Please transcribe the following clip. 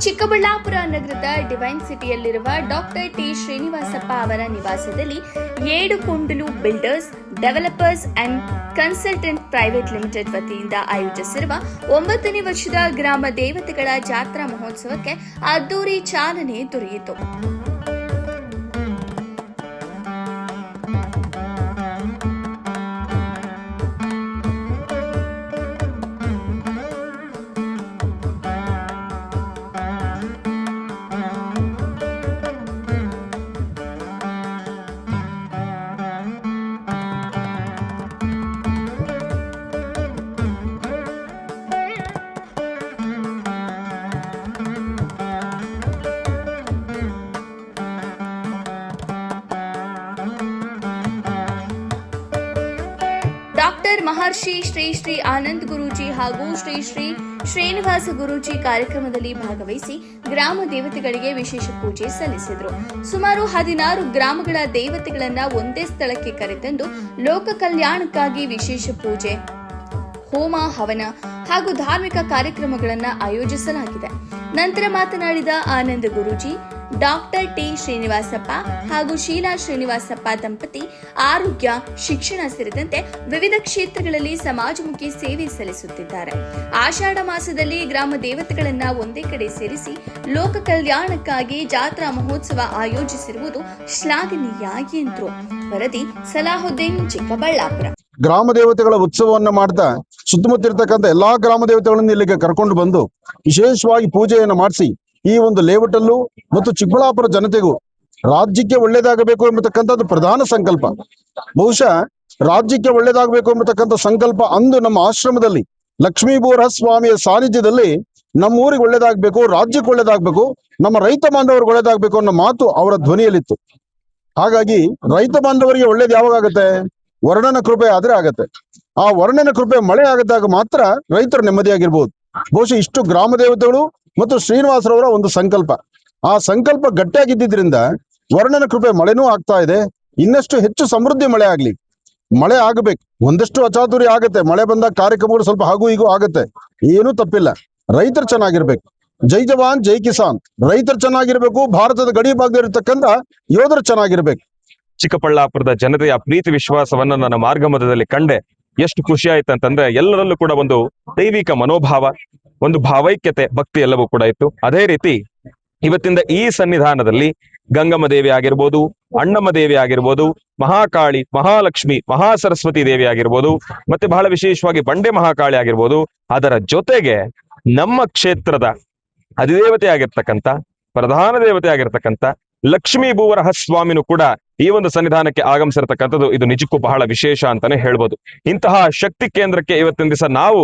ಚಿಕ್ಕಬಳ್ಳಾಪುರ ನಗರದ ಡಿವೈನ್ ಸಿಟಿಯಲ್ಲಿರುವ doctor T Srinivasappa ಅವರ ನಿವಾಸದಲ್ಲಿ Yedukondalu builders developers and consultant private limited ವತಿಯಿಂದ ಆಯೋಜಿಸಿರುವ 9ನೇ ವರ್ಷದ ಗ್ರಾಮ ದೇವತೆಗಳ ಜಾತ್ರಾ ಮಹೋತ್ಸವಕ್ಕೆ ಅದ್ದೂರಿ ಚಾಲನೆ ದೊರೆಯಿತು. ಡಾಕ್ಟರ್ ಮಹರ್ಷಿ ಶ್ರೀ ಶ್ರೀ ಆನಂದ್ ಗುರೂಜಿ ಹಾಗೂ ಶ್ರೀ ಶ್ರೀ ಶ್ರೀನಿವಾಸ ಗುರೂಜಿ ಕಾರ್ಯಕ್ರಮದಲ್ಲಿ ಭಾಗವಹಿಸಿ ಗ್ರಾಮ ದೇವತೆಗಳಿಗೆ ವಿಶೇಷ ಪೂಜೆ ಸಲ್ಲಿಸಿದರು. ಸುಮಾರು 16 ಗ್ರಾಮಗಳ ದೇವತೆಗಳನ್ನ ಒಂದೇ ಸ್ಥಳಕ್ಕೆ ಕರೆತಂದು ಲೋಕ ಕಲ್ಯಾಣಕ್ಕಾಗಿ ವಿಶೇಷ ಪೂಜೆ, ಹೋಮ ಹವನ ಹಾಗೂ ಧಾರ್ಮಿಕ ಕಾರ್ಯಕ್ರಮಗಳನ್ನು ಆಯೋಜಿಸಲಾಗಿದೆ. ನಂತರ ಮಾತನಾಡಿದ ಆನಂದ್ ಗುರೂಜಿ, ಡಾಕ್ಟರ್ ಟಿ ಶ್ರೀನಿವಾಸಪ್ಪ ಹಾಗೂ ಶೀಲಾ ಶ್ರೀನಿವಾಸಪ್ಪ ದಂಪತಿ ಆರೋಗ್ಯ, ಶಿಕ್ಷಣ ಸೇರಿದಂತೆ ವಿವಿಧ ಕ್ಷೇತ್ರಗಳಲ್ಲಿ ಸಮಾಜಮುಖಿ ಸೇವೆ ಸಲ್ಲಿಸುತ್ತಿದ್ದಾರೆ. ಆಷಾಢ ಮಾಸದಲ್ಲಿ ಗ್ರಾಮ ದೇವತೆಗಳನ್ನ ಒಂದೇ ಕಡೆ ಸೇರಿಸಿ ಲೋಕ ಕಲ್ಯಾಣಕ್ಕಾಗಿ ಜಾತ್ರಾ ಮಹೋತ್ಸವ ಆಯೋಜಿಸಿರುವುದು ಶ್ಲಾಘನೀಯ ಎಂದರು. ವರದಿ ಸಲಾಹುದ್ದೀನ್, ಚಿಕ್ಕಬಳ್ಳಾಪುರ. ಗ್ರಾಮ ದೇವತೆಗಳ ಉತ್ಸವವನ್ನು ಮಾಡ್ತಾ ಸುತ್ತಮುತ್ತ ಇರತಕ್ಕಂಥ ಎಲ್ಲಾ ಗ್ರಾಮ ದೇವತೆಗಳನ್ನು ಇಲ್ಲಿಗೆ ಕರ್ಕೊಂಡು ಬಂದು ವಿಶೇಷವಾಗಿ ಪೂಜೆಯನ್ನು ಮಾಡಿಸಿ ಈ ಒಂದು ಲೇಔಟಲ್ಲೂ ಮತ್ತು ಚಿಕ್ಕಬಳ್ಳಾಪುರ ಜನತೆಗೂ ರಾಜ್ಯಕ್ಕೆ ಒಳ್ಳೇದಾಗಬೇಕು ಎಂಬತಕ್ಕಂಥದ್ದು ಪ್ರಧಾನ ಸಂಕಲ್ಪ. ಬಹುಶಃ ರಾಜ್ಯಕ್ಕೆ ಒಳ್ಳೇದಾಗಬೇಕು ಎಂಬತಕ್ಕಂಥ ಸಂಕಲ್ಪ ಅಂದು ನಮ್ಮ ಆಶ್ರಮದಲ್ಲಿ ಲಕ್ಷ್ಮೀಬೋರ ಸ್ವಾಮಿಯ ಸಾನ್ನಿಧ್ಯದಲ್ಲಿ ನಮ್ಮ ಊರಿಗೆ ಒಳ್ಳೇದಾಗಬೇಕು, ರಾಜ್ಯಕ್ಕೆ ಒಳ್ಳೇದಾಗಬೇಕು, ನಮ್ಮ ರೈತ ಬಾಂಧವರಿಗೆ ಒಳ್ಳೇದಾಗಬೇಕು ಅನ್ನೋ ಮಾತು ಅವರ ಧ್ವನಿಯಲ್ಲಿತ್ತು. ಹಾಗಾಗಿ ರೈತ ಬಾಂಧವರಿಗೆ ಒಳ್ಳೇದು ಯಾವಾಗತ್ತೆ? ವರ್ಣನ ಕೃಪೆ ಆದ್ರೆ ಆಗತ್ತೆ. ಆ ವರ್ಣನ ಕೃಪೆ ಮಳೆ ಆಗದಾಗ ಮಾತ್ರ ರೈತರು ನೆಮ್ಮದಿಯಾಗಿರ್ಬೋದು. ಬಹುಶಃ ಇಷ್ಟು ಗ್ರಾಮ ದೇವತೆಗಳು ಮತ್ತು ಶ್ರೀನಿವಾಸರವರ ಒಂದು ಸಂಕಲ್ಪ, ಆ ಸಂಕಲ್ಪ ಗಟ್ಟಿಯಾಗಿದ್ದರಿಂದ ವರ್ಣನ ಕೃಪೆ ಮಳೆನೂ ಆಗ್ತಾ ಇದೆ. ಇನ್ನಷ್ಟು ಹೆಚ್ಚು ಸಮೃದ್ಧಿ ಮಳೆ ಆಗ್ಲಿ, ಮಳೆ ಆಗಬೇಕು. ಒಂದಷ್ಟು ಅಚಾತುರ್ಯ ಆಗತ್ತೆ, ಮಳೆ ಬಂದಾಗ ಕಾರ್ಯಕ್ರಮಗಳು ಸ್ವಲ್ಪ ಹಾಗೂ ಹೀಗೂ ಆಗತ್ತೆ, ಏನೂ ತಪ್ಪಿಲ್ಲ. ರೈತರು ಚೆನ್ನಾಗಿರ್ಬೇಕು. ಜೈ ಜವಾನ್ ಜೈ ಕಿಸಾನ್. ರೈತರು ಚೆನ್ನಾಗಿರ್ಬೇಕು, ಭಾರತದ ಗಡಿ ಭಾಗದಲ್ಲಿರ್ತಕ್ಕಂಥ ಯೋಧರು ಚೆನ್ನಾಗಿರ್ಬೇಕು. ಚಿಕ್ಕಬಳ್ಳಾಪುರದ ಜನತೆಯ ಪ್ರೀತಿ ವಿಶ್ವಾಸವನ್ನ ನನ್ನ ಮಾರ್ಗಮಧ್ಯದಲ್ಲಿ ಕಂಡೆ ಎಷ್ಟು ಖುಷಿ ಆಯ್ತು ಅಂತಂದ್ರೆ, ಎಲ್ಲರಲ್ಲೂ ಕೂಡ ಒಂದು ದೈವಿಕ ಮನೋಭಾವ, ಒಂದು ಭಾವೈಕ್ಯತೆ, ಭಕ್ತಿ ಎಲ್ಲವೂ ಕೂಡ ಇತ್ತು. ಅದೇ ರೀತಿ ಇವತ್ತಿಂದ ಈ ಸನ್ನಿಧಾನದಲ್ಲಿ ಗಂಗಮ್ಮ ದೇವಿ ಆಗಿರ್ಬೋದು, ಅಣ್ಣಮ್ಮ ದೇವಿ ಆಗಿರ್ಬೋದು, ಮಹಾಕಾಳಿ, ಮಹಾಲಕ್ಷ್ಮಿ, ಮಹಾಸರಸ್ವತಿ ದೇವಿ ಆಗಿರ್ಬೋದು, ಮತ್ತೆ ಬಹಳ ವಿಶೇಷವಾಗಿ ಬಂಡೆ ಮಹಾಕಾಳಿ ಆಗಿರ್ಬೋದು, ಅದರ ಜೊತೆಗೆ ನಮ್ಮ ಕ್ಷೇತ್ರದ ಅಧಿದೇವತೆ ಆಗಿರ್ತಕ್ಕಂಥ, ಪ್ರಧಾನ ದೇವತೆ ಆಗಿರ್ತಕ್ಕಂಥ ಲಕ್ಷ್ಮೀ ಭೂವರಹ ಸ್ವಾಮಿನೂ ಕೂಡ ಈ ಒಂದು ಸನ್ನಿಧಾನಕ್ಕೆ ಆಗಮಿಸಿರ್ತಕ್ಕಂಥದ್ದು ಇದು ನಿಜಕ್ಕೂ ಬಹಳ ವಿಶೇಷ ಅಂತಾನೆ ಹೇಳ್ಬೋದು. ಇಂತಹ ಶಕ್ತಿ ಕೇಂದ್ರಕ್ಕೆ ಇವತ್ತಿನ ದಿವಸ ನಾವು